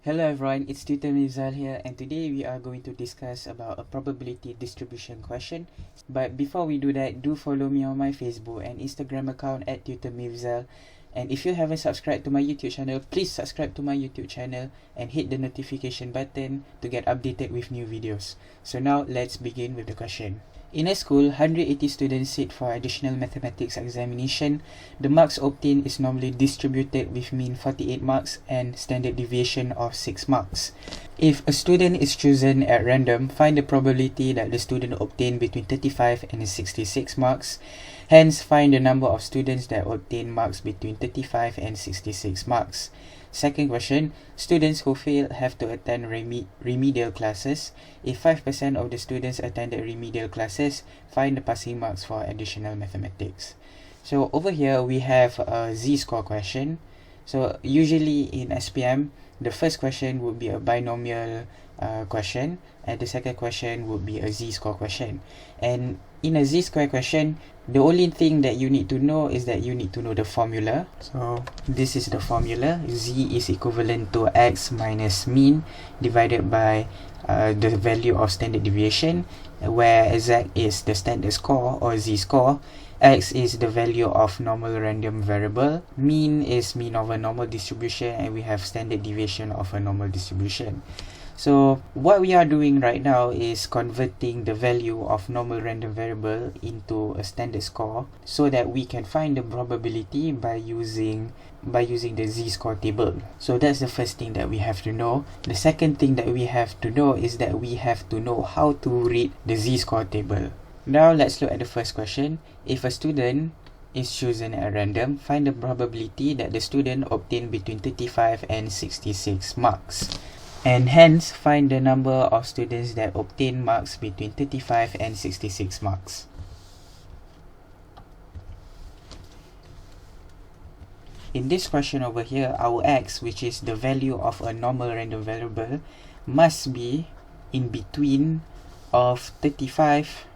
Hello everyone, it's Tutor Mizal here, and today we are going to discuss about a probability distribution question. But before we do that, do follow me on my Facebook and Instagram account at Tutor Mizal. And if you haven't subscribed to my YouTube channel, please subscribe to my YouTube channel and hit the notification button to get updated with new videos. So now let's begin with the question. In a school, 180 students sit for additional mathematics examination. The marks obtained is normally distributed with mean 48 marks and standard deviation of 6 marks. If a student is chosen at random, find the probability that the student obtained between 35 and 66 marks. Hence, find the number of students that obtain marks between 35 and 66 marks. Second question, students who fail have to attend remedial classes. If 5% of the students attended remedial classes, find the passing marks for additional mathematics. So over here, we have a z-score question. So usually in SPM, the first question would be a binomial question, and the second question would be a z-score question. And in a z-score question, the only thing that you need to know is that you need to know the formula. So this is the formula. Z is equivalent to x minus mean divided by the value of standard deviation, where z is the standard score or z-score. X is the value of normal random variable. Mean is mean of a normal distribution, and we have standard deviation of a normal distribution. So what we are doing right now is converting the value of normal random variable into a standard score so that we can find the probability by using the z-score table. So that's the first thing that we have to know. The second thing that we have to know is that we have to know how to read the z-score table. Now let's look at the first question. If a student is chosen at random, find the probability that the student obtained between 35 and 66 marks. And hence, find the number of students that obtain marks between 35 and 66 marks. In this question over here, our x, which is the value of a normal random variable, must be in between of 35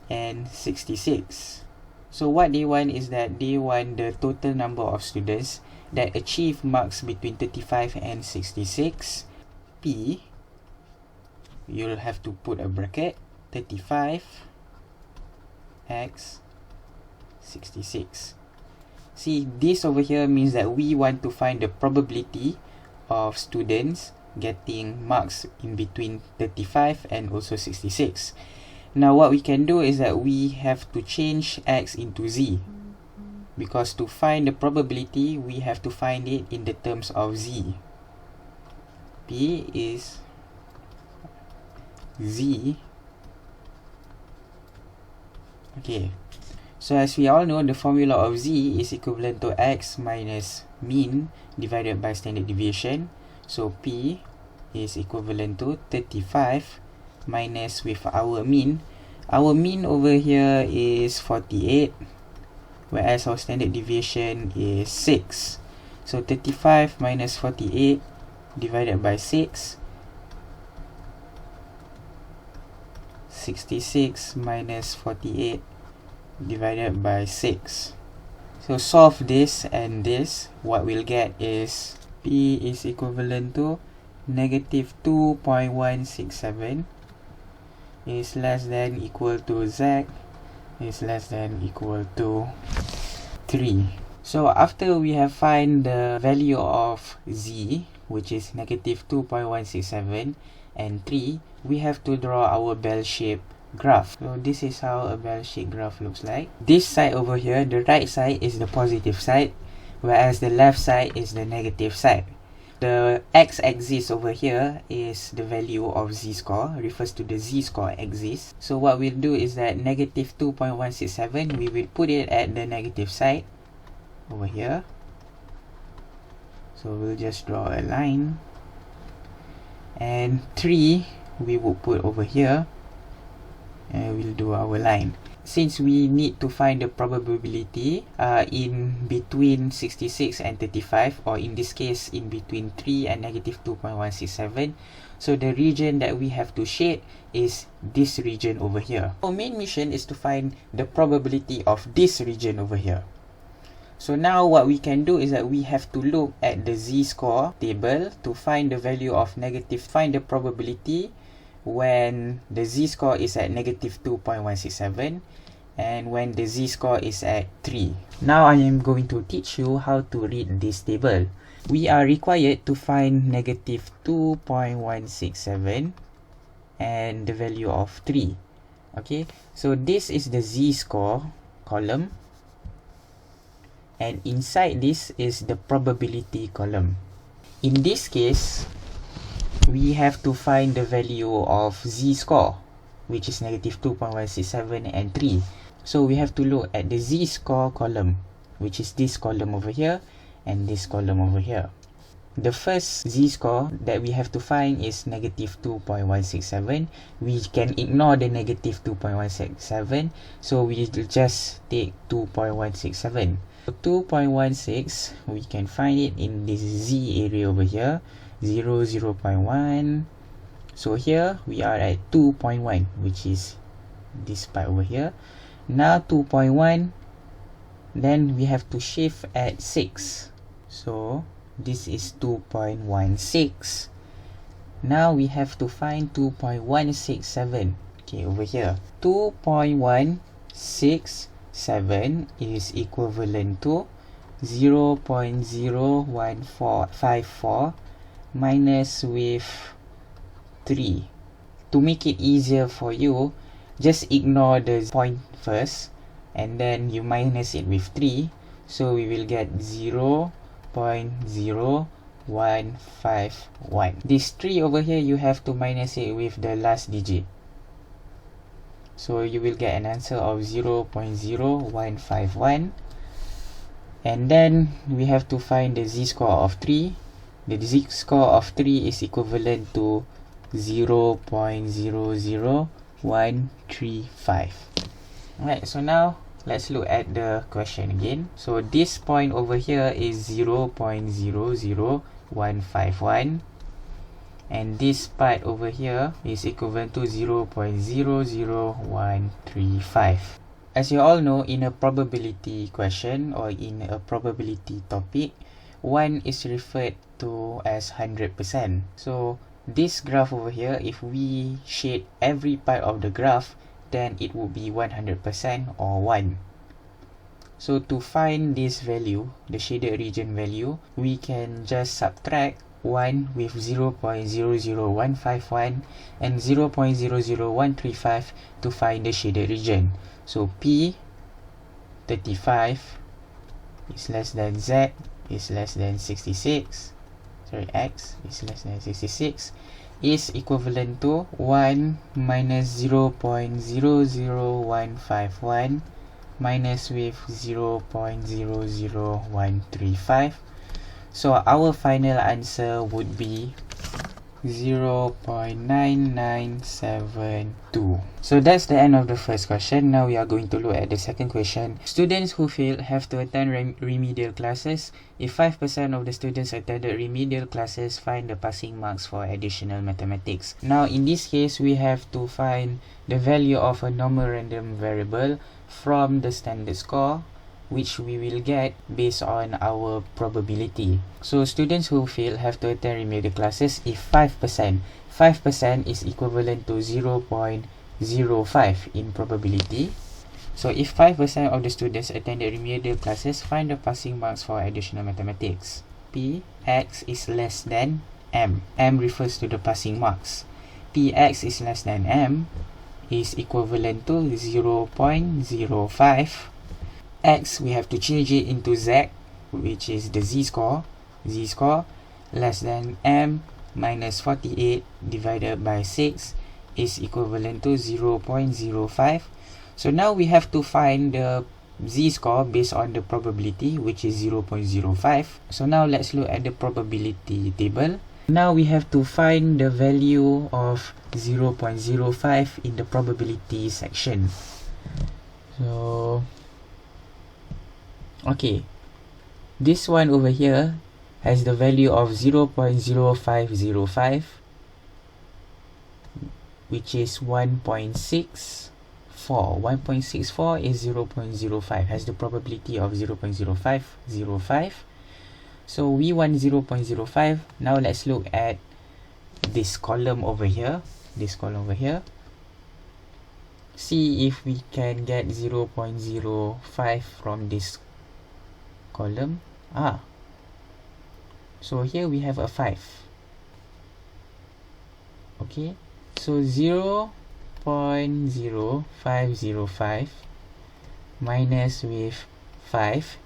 and 66. So what they want is that they want the total number of students that achieve marks between 35 and 66. P, you'll have to put a bracket, 35 x 66. See, this over here means that we want to find the probability of students getting marks in between 35 and also 66. Now what we can do is that we have to change x into z, because to find the probability we have to find it in the terms of z. P is z. Okay, so as we all know, the formula of z is equivalent to x minus mean divided by standard deviation. So P is equivalent to 35 minus with our mean. Our mean over here is 48, whereas our standard deviation is 6. So 35 minus 48 divided by 6, 66 minus 48 divided by 6. So solve this and this, what we'll get is P is equivalent to negative 2.167 is less than equal to Z is less than equal to 3. So after we have find the value of Z, which is negative 2.167 and 3, we have to draw our bell-shaped graph. So this is how a bell-shaped graph looks like. This side over here, the right side is the positive side, whereas the left side is the negative side. The x-axis over here is the value of z-score, refers to the z-score axis. So what we'll do is that negative 2.167, we will put it at the negative side over here. So we'll just draw a line, and 3 we will put over here, and we'll do our line. Since we need to find the probability in between 66 and 35, or in this case in between 3 and negative 2.167, so the region that we have to shade is this region over here. Our main mission is to find the probability of this region over here. So now what we can do is that we have to look at the z-score table to find the value of find the probability when the z-score is at negative 2.167 and when the z-score is at 3. Now I am going to teach you how to read this table. We are required to find negative 2.167 and the value of 3. Okay, so this is the z-score column, and inside this is the probability column. In this case, we have to find the value of z-score, which is negative 2.167 and 3. So we have to look at the z-score column, which is this column over here and this column over here. The first z-score that we have to find is negative 2.167. We can ignore the negative 2.167, so we will just take 2.167. 2.16, we can find it in this z area over here, 0.1. So here we are at 2.1, which is this part over here. Now 2.1, then we have to shift at 6. So this is 2.16. Now we have to find 2.167. Okay, over here. 2.167 is equivalent to 0.01454 minus with 3. To make it easier for you, just ignore the point first and then you minus it with 3. So we will get 0.0151. This 3 over here, you have to minus it with the last digit. So you will get an answer of 0.0151. And then we have to find the z-score of 3. The z-score of 3 is equivalent to 0.00135. Alright, so now let's look at the question again. So this point over here is 0.00151 and this part over here is equivalent to 0.00135. As you all know, in a probability question or in a probability topic, 1 is referred to as 100%. So this graph over here, if we shade every part of the graph, then it would be 100% or 1. So to find this value, the shaded region value, we can just subtract 1 with 0.00151 and 0.00135 to find the shaded region. So P 35 is less than Z is less than 66. Sorry, X is less than 66 is equivalent to 1 minus 0.00151 minus with 0.00135. So our final answer would be 0.9972. So that's the end of the first question. Now we are going to look at the second question. Students who failed have to attend remedial classes. If 5% of the students attended remedial classes, find the passing marks for additional mathematics. Now in this case, we have to find the value of a normal random variable from the standard score, which we will get based on our probability. So students who fail have to attend remedial classes if 5%. 5% is equivalent to 0.05 in probability. So if 5% of the students attended remedial classes, find the passing marks for additional mathematics. Px is less than m. M refers to the passing marks. Px is less than m is equivalent to 0.05. X, we have to change it into Z, which is the z-score. Z-score less than m minus 48 divided by 6 is equivalent to 0.05. So now we have to find the z-score based on the probability, which is 0.05. So now let's look at the probability table. Now we have to find the value of 0.05 in the probability section. So okay, this one over here has the value of 0.0505, which is 1.65. 1.64. 1.64 is 0.05, has the probability of 0.0505. So we want 0.05. Now let's look at this column over here. See if we can get 0.05 from this column. So here we have a 5. Okay, so 0.0505 minus with 5.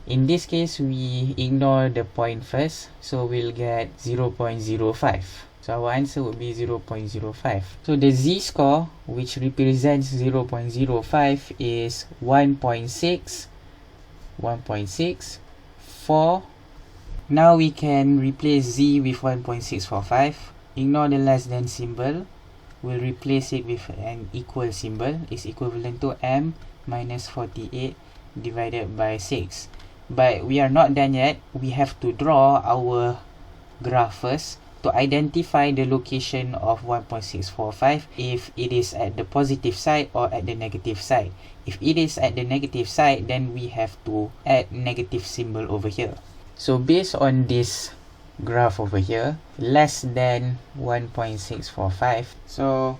In this case, we ignore the point first, so we'll get 0.05. So our answer would be 0.05. So the z-score, which represents 0.05, is 1.64. Now we can replace z with 1.645. Ignore the less than symbol. We'll replace it with an equal symbol. It's equivalent to m minus 48 divided by 6. But we are not done yet. We have to draw our graph first to identify the location of 1.645, if it is at the positive side or at the negative side. If it is at the negative side, then we have to add negative symbol over here. So based on this graph over here, less than 1.645, so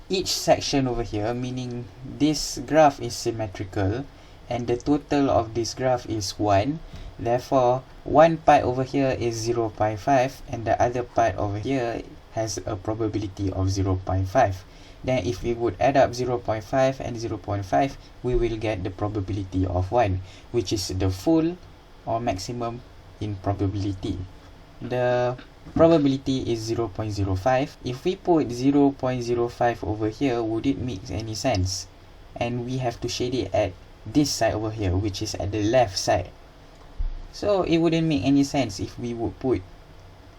each section over here, meaning this graph is symmetrical and the total of this graph is 1, therefore one part over here is 0.5 and the other part over here has a probability of 0.5. Then if we would add up 0.5 and 0.5, we will get the probability of 1, which is the full or maximum in probability. The probability is 0.05. If we put 0.05 over here, would it make any sense? And we have to shade it at this side over here, which is at the left side. So it wouldn't make any sense if we would put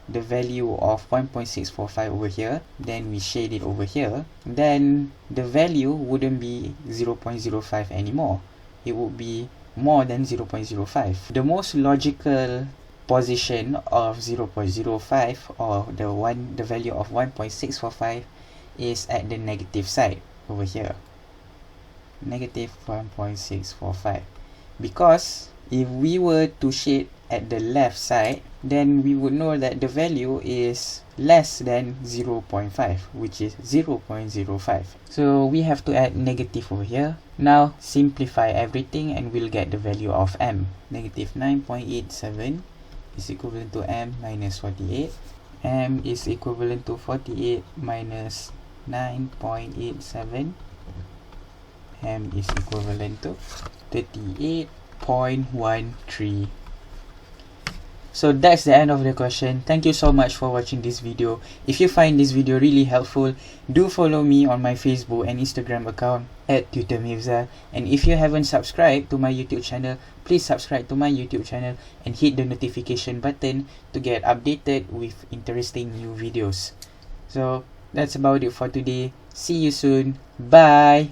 the value of 1.645 over here, then we shade it over here, then the value wouldn't be 0.05 anymore. It would be more than 0.05. The most logical position of 0.05 or the value of 1.645 is at the negative side over here, negative 1.645, because if we were to shade at the left side, then we would know that the value is less than 0.5, which is 0.05. So we have to add negative over here. Now simplify everything and we'll get the value of m. Negative 9.87 is equivalent to m minus 48. M is equivalent to 48 minus 9.87. M is equivalent to 38.13. So that's the end of the question. Thank you so much for watching this video. If you find this video really helpful, do follow me on my Facebook and Instagram account @tutormifzal. And if you haven't subscribed to my YouTube channel, please subscribe to my YouTube channel and hit the notification button to get updated with interesting new videos. So that's about it for today. See you soon. Bye.